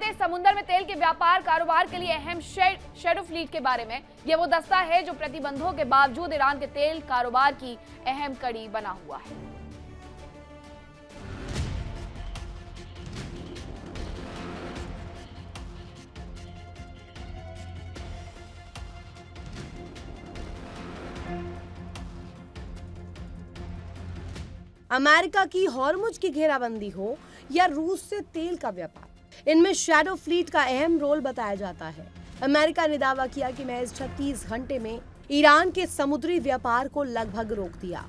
में समुद्र में तेल के व्यापार कारोबार के लिए अहम शैडो फ्लीट के बारे में। ये वो दस्ता है जो प्रतिबंधों के बावजूद ईरान के तेल कारोबार की अहम कड़ी बना हुआ है। अमेरिका की हॉर्मुज की घेराबंदी हो या रूस से तेल का व्यापार, इनमें शैडो फ्लीट का अहम रोल बताया जाता है। अमेरिका ने दावा किया कि महज 36 घंटे में ईरान के समुद्री व्यापार को लगभग रोक दिया।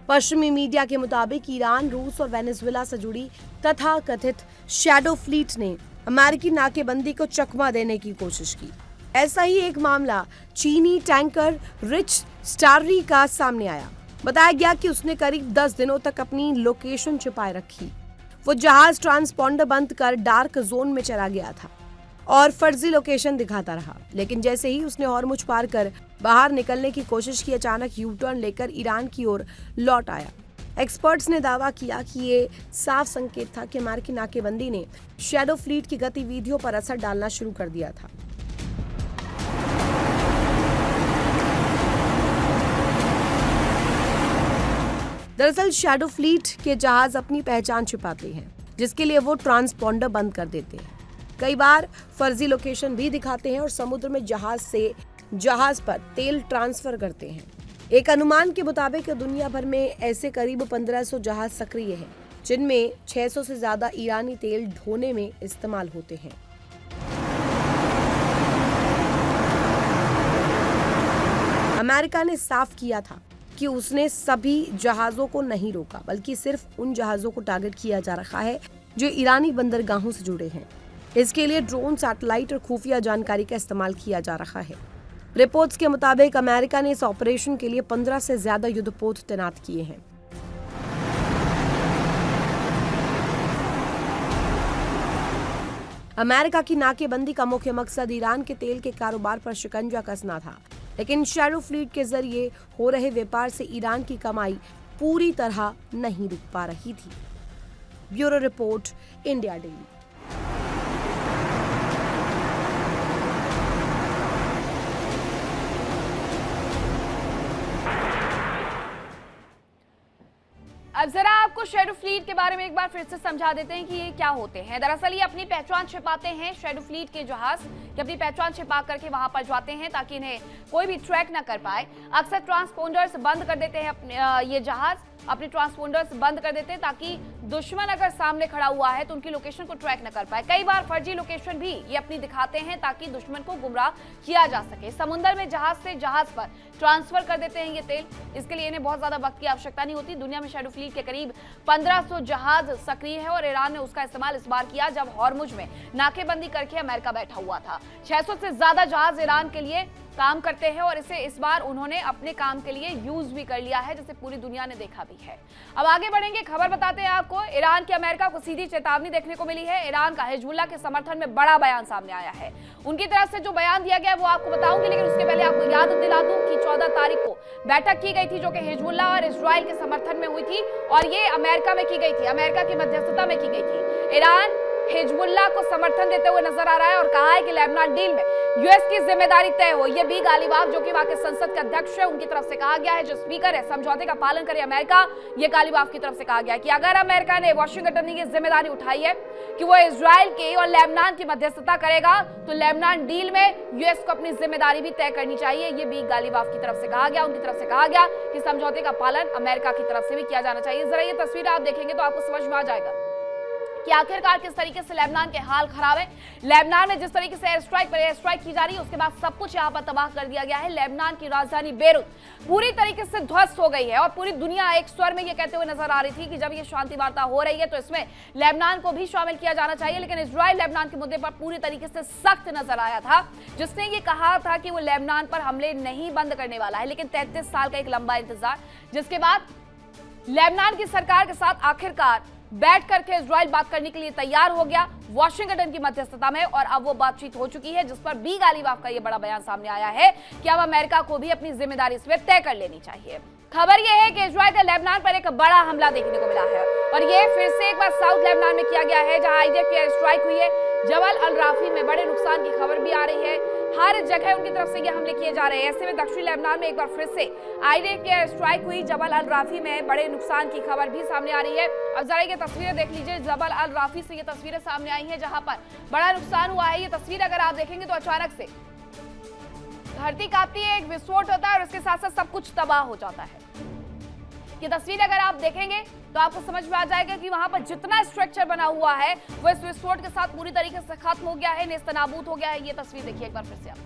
पश्चिमी मीडिया के मुताबिक ईरान, रूस और वेनेजुएला से जुड़ी तथा कथित शैडो फ्लीट ने अमेरिकी नाकेबंदी को चकमा देने की कोशिश की। ऐसा ही एक मामला चीनी टैंकर रिच स्टार्री का सामने आया। बताया गया कि उसने करीब 10 दिनों तक अपनी लोकेशन छिपाए रखी। वो जहाज ट्रांसपॉन्डर बंद कर डार्क जोन में चला गया था और फर्जी लोकेशन दिखाता रहा, लेकिन जैसे ही उसने हॉर्मुज पार कर बाहर निकलने की कोशिश की, अचानक यू टर्न लेकर ईरान की ओर लौट आया। एक्सपर्ट्स ने दावा किया कि ये साफ संकेत था कि अमेरिकी नाकेबंदी ने शैडो फ्लीट की गतिविधियों पर असर डालना शुरू कर दिया था। दरअसल शैडो फ्लीट के जहाज अपनी पहचान छिपाते हैं, जिसके लिए वो ट्रांसपॉन्डर बंद कर देते हैं। कई बार फर्जी लोकेशन भी दिखाते हैं और समुद्र में जहाज से जहाज पर तेल ट्रांसफर करते हैं। एक अनुमान के मुताबिक दुनिया भर में ऐसे करीब 1500 जहाज सक्रिय हैं, जिनमें 600 से ज्यादा ईरानी तेल ढोने में इस्तेमाल होते हैं। अमेरिका ने साफ किया था कि उसने सभी जहाजों को नहीं रोका, बल्कि सिर्फ उन जहाजों को टारगेट किया जा रहा है जो ईरानी बंदरगाहों से जुड़े हैं। इसके लिए ड्रोन, सैटेलाइट और खुफिया जानकारी का इस्तेमाल किया जा रहा है। रिपोर्ट्स के मुताबिक अमेरिका ने इस ऑपरेशन के लिए 15 से ज्यादा युद्धपोत तैनात किए हैं। अमेरिका की नाकेबंदी का मुख्य मकसद ईरान के तेल के कारोबार पर शिकंजा कसना था, लेकिन शैडो फ्लीट के जरिए हो रहे व्यापार से ईरान की कमाई पूरी तरह नहीं रुक पा रही थी। Bureau report, India daily. अब जरा आपको शैडो फ्लीट के बारे में एक बार फिर से समझा देते हैं कि ये क्या होते हैं। दरअसल ये अपनी पहचान छिपाते हैं। शैडो फ्लीट के जहाज ये अपनी पहचान छिपा करके वहां पर जाते हैं ताकि इन्हें कोई भी ट्रैक ना कर पाए। अक्सर ट्रांसपोंडर्स बंद कर देते हैं अपने ये जहाज अपने ट्रांसपोंडर्स बंद कर देते हैं ताकि दुश्मन अगर सामने खड़ा हुआ है तो उनकी लोकेशन को ट्रैक न कर पाए। कई बार फर्जी लोकेशन भी ये अपनी दिखाते हैं ताकि दुश्मन को गुमराह किया जा सके। समुद्र में जहाज से जहाज पर ट्रांसफर कर देते हैं ये तेल। इसके लिए इन्हें बहुत ज्यादा वक्त की आवश्यकता नहीं होती। दुनिया में शैडो फ्लीट के करीब 1500 जहाज सक्रिय है और ईरान ने उसका इस्तेमाल इस बार किया जब हॉर्मुज में नाकेबंदी करके अमेरिका बैठा हुआ था। 600 से ज्यादा जहाज ईरान के लिए काम करते हैं और इसे इस बार उन्होंने अपने काम के लिए यूज भी कर लिया है, जिसे पूरी दुनिया ने देखा भी है। अब आगे बढ़ेंगे, खबर बताते हैं आपको। ईरान की अमेरिका को सीधी चेतावनी देखने को मिली है। ईरान का हिजबुल्लाह के समर्थन में बड़ा बयान सामने आया है। उनकी तरफ से जो बयान दिया गया है वो आपको बताऊंगी, लेकिन उसके पहले आपको याद दिला दूं कि 14 तारीख को बैठक की गई थी जो कि हिजबुल्लाह और इजराइल के समर्थन में हुई थी और ये अमेरिका में की गई थी, अमेरिका की मध्यस्थता में की गई थी। ईरान हिजबुल्लाह को समर्थन देते हुए नजर आ रहा है और कहा है कि लेबनान डील में यूएस की जिम्मेदारी तय हो। यह भी गालिबाफ जो कि वहां के संसद के अध्यक्ष है उनकी तरफ से कहा गया है, जो स्पीकर है, समझौते का पालन करे अमेरिका। ये गालिबाफ की तरफ से कहा गया है कि अगर अमेरिका ने वाशिंगटन ने ये जिम्मेदारी उठाई है कि वो इजराइल की और लेबनान की मध्यस्थता करेगा तो लेबनान डील में यूएस को अपनी जिम्मेदारी भी तय करनी चाहिए। ये भी गालिबाफ की तरफ से कहा गया। उनकी तरफ से कहा गया कि समझौते का पालन अमेरिका की तरफ से भी किया जाना चाहिए। जरा ये तस्वीर आप देखेंगे तो आपको समझ में आ जाएगा कि आखिरकार किस तरीके से लेबनान के हाल खराब है। लेबनान में जिस तरीके से एयर स्ट्राइक की जा रही है उसके बाद सब कुछ यहाँ पर तबाह कर दिया गया है। लेबनान की राजधानी बेरूत पूरी तरीके से ध्वस्त हो गई है और पूरी दुनिया एक स्वर में ये कहते हुए नजर आ रही थी कि जब ये शांति वार्ता हो रही है तो इसमें लेबनान को भी शामिल किया जाना चाहिए, लेकिन इजराइल लेबनान के मुद्दे पर पूरी तरीके से सख्त नजर आया था, जिसने ये कहा था कि वो लेबनान पर हमले नहीं बंद करने वाला है। लेकिन 33 साल का एक लंबा इंतजार, जिसके बाद लेबनान की सरकार के साथ आखिरकार बैठ करके इजराइल बात करने के लिए तैयार हो गया वॉशिंगटन की मध्यस्थता में, और अब वो बातचीत हो चुकी है, जिस पर बी गालिबाफ का ये बड़ा बयान सामने आया है कि अब अमेरिका को भी अपनी जिम्मेदारी इसमें तय कर लेनी चाहिए। खबर यह है कि इजराइल का लेबनान पर एक बड़ा हमला देखने को मिला है और ये फिर से एक बार साउथ लेबनान में किया गया है, जहां आईडीएफ की एयर स्ट्राइक हुई है। जबल अल राफी में बड़े नुकसान की खबर भी आ रही है। हर जगह उनकी तरफ से ये हमले किए जा रहे हैं। ऐसे में दक्षिणी लेबनान में एक बार फिर से आईडीएफ की एयर स्ट्राइक हुई। जबल अल राफी में बड़े नुकसान की खबर भी सामने आ रही है। अब जरा ये तस्वीरें देख लीजिए। जबल अल राफी से ये तस्वीरें सामने आई हैं जहां पर बड़ा नुकसान हुआ है। ये तस्वीर अगर आप देखेंगे तो अचानक से धरती कांपती है, एक विस्फोट होता है और उसके साथ साथ सब कुछ तबाह हो जाता है। ये तस्वीर अगर आप देखेंगे तो आपको समझ में आ जाएगा कि वहां पर जितना स्ट्रक्चर बना हुआ है वो इस विस्फोट के साथ पूरी तरीके से खत्म हो गया है, नेस्तनाबूद हो गया है। ये तस्वीर देखिए एक बार फिर से आप।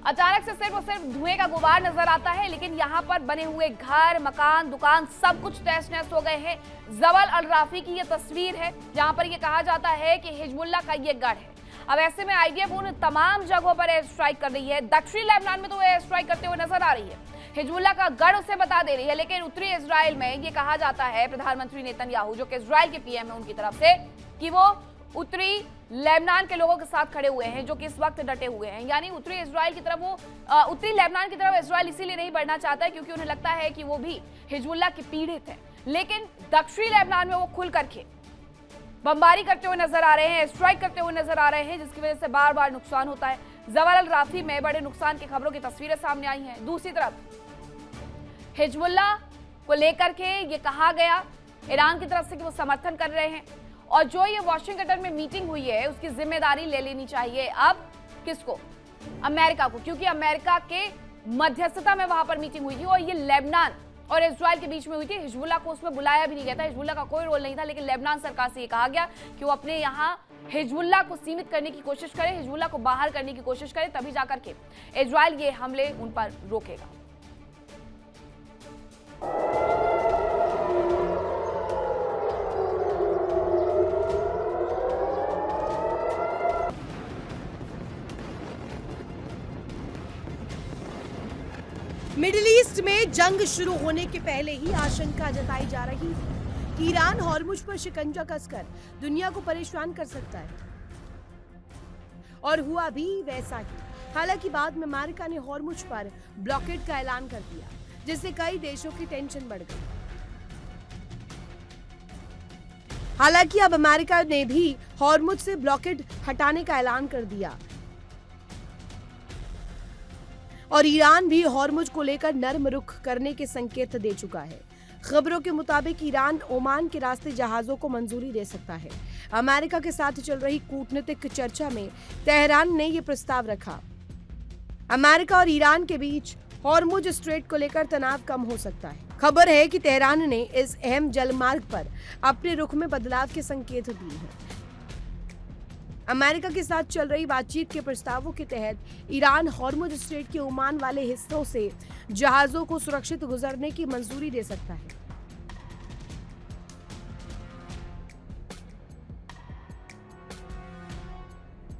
अचानक से सिर्फ और सिर्फ धुएं का गुबार नजर आता है, लेकिन यहाँ पर बने हुए घर, मकान, दुकान सब कुछ तहस नहस हो गए हैं। जबल अल राफी की ये तस्वीर है जहां पर ये कहा जाता है कि हिजबुल्लाह का ये गढ़ है। अब ऐसे में आईडीएफ उन तमाम जगहों पर एयर स्ट्राइक कर रही है। दक्षिणी लेबनान में तो एयर स्ट्राइक करते हुए नजर आ रही है, हिजबुल्लाह का गढ़ उसे बता दे रही है। लेकिन उत्तरी इजराइल में ये कहा जाता है, प्रधानमंत्री नेतन्याहू जो कि इजराइल के पीएम है उनकी तरफ से, कि वो उत्तरी लेबनान के लोगों के साथ खड़े हुए हैं जो कि इस वक्त डटे हुए हैं। यानी उत्तरी इजराइल की तरफ वो उत्तरी लेबनान की तरफ इजराइल इसीलिए नहीं बढ़ना चाहता है क्योंकि उन्हें लगता है कि वो भी हिजबुल्लाह के पीड़ित है। लेकिन दक्षिणी लेबनान में वो खुल करके बमबारी करते हुए नजर आ रहे हैं, स्ट्राइक करते हुए नजर आ रहे हैं, जिसकी वजह से बार बार नुकसान होता है। जबल अल राफी में बड़े नुकसान की खबरों की तस्वीरें सामने आई हैं। दूसरी तरफ हिजबुल्लाह को लेकर के ये कहा गया ईरान की तरफ से कि वो समर्थन कर रहे हैं और जो ये वाशिंगटन में मीटिंग हुई है उसकी जिम्मेदारी ले लेनी चाहिए अब किसको? अमेरिका को, क्योंकि अमेरिका के मध्यस्थता में वहां पर मीटिंग हुई थी और ये लेबनान और इजराइल के बीच में हुई थी। हिजबुल्लाह को उसमें बुलाया भी नहीं गया था, हिजबुल्लाह का कोई रोल नहीं था, लेकिन लेबनान सरकार से ये कहा गया कि वो अपने यहाँ हिजबुल्लाह को सीमित करने की कोशिश करे, हिजबुल्लाह को बाहर करने की कोशिश करे, तभी जाकर के इजराइल ये हमले उन पर रोकेगा। मिडिल ईस्ट में जंग शुरू होने के पहले ही आशंका जताई जा रही है कि ईरान हॉर्मुज पर शिकंजा कसकर दुनिया को परेशान कर सकता है, और हुआ भी वैसा ही। हालांकि बाद में अमेरिका ने हॉर्मुज पर ब्लॉकेड का ऐलान कर दिया, जिससे कई देशों की टेंशन बढ़ गई। हालांकि अब अमेरिका ने भी हॉर्मुज से ब्लॉकेड हटाने का ऐलान कर दिया और ईरान भी हॉर्मुज को लेकर नर्म रुख करने के संकेत दे चुका है। खबरों के मुताबिक ईरान ओमान के रास्ते जहाजों को मंजूरी दे सकता है। अमेरिका के साथ चल रही कूटनीतिक चर्चा में तेहरान ने यह प्रस्ताव रखा। अमेरिका और ईरान के बीच हॉर्मुज स्ट्रेट को लेकर तनाव कम हो सकता है। खबर है कि तेहरान ने इस अहम जलमार्ग पर अपने रुख में बदलाव के संकेत दिए हैं। अमेरिका के साथ चल रही बातचीत के प्रस्तावों के तहत ईरान हॉर्मुज स्ट्रेट के ओमान वाले हिस्सों से जहाजों को सुरक्षित गुजरने की मंजूरी दे सकता है।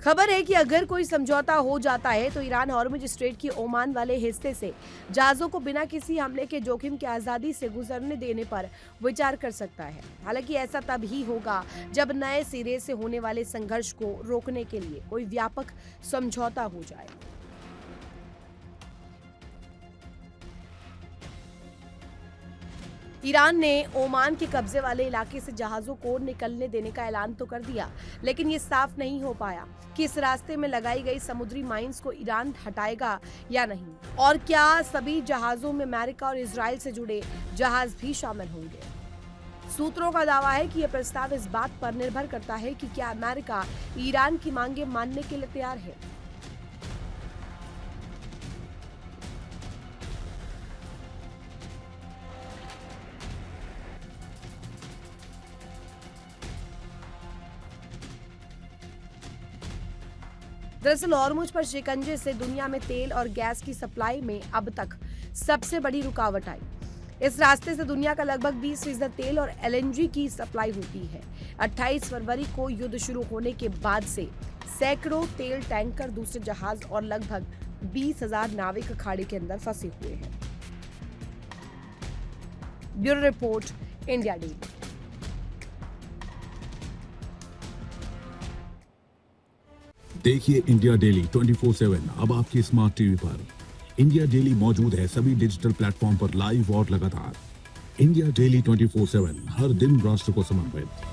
खबर है कि अगर कोई समझौता हो जाता है तो ईरान हॉर्मुज स्ट्रेट के ओमान वाले हिस्से से जहाजों को बिना किसी हमले के जोखिम के आजादी से गुजरने देने पर विचार कर सकता है। हालांकि ऐसा तब ही होगा जब नए सिरे से होने वाले संघर्ष को रोकने के लिए कोई व्यापक समझौता हो जाए। ईरान ने ओमान के कब्जे वाले इलाके से जहाजों को निकलने देने का ऐलान तो कर दिया, लेकिन ये साफ नहीं हो पाया कि इस रास्ते में लगाई गई समुद्री माइंस को ईरान हटाएगा या नहीं, और क्या सभी जहाजों में अमेरिका और इजराइल से जुड़े जहाज भी शामिल होंगे। सूत्रों का दावा है कि यह प्रस्ताव इस बात पर निर्भर करता है कि क्या अमेरिका ईरान की मांगे मानने के लिए तैयार है। दरअसल हॉर्मुज पर शिकंजे से दुनिया में तेल और गैस की सप्लाई में अब तक सबसे बड़ी रुकावट आई। इस रास्ते से दुनिया का लगभग 20% तेल और LNG की सप्लाई होती है। 28 फरवरी को युद्ध शुरू होने के बाद से सैकड़ों तेल टैंकर, दूसरे जहाज और लगभग 20,000 नाविक खाड़ी के अंदर फंसे हुए हैं। Bureau report, India daily. देखिए इंडिया डेली 24/7 अब आपकी स्मार्ट टीवी पर। इंडिया डेली मौजूद है सभी डिजिटल प्लेटफॉर्म पर लाइव और लगातार। इंडिया डेली 24/7, हर दिन राष्ट्र को समर्पित।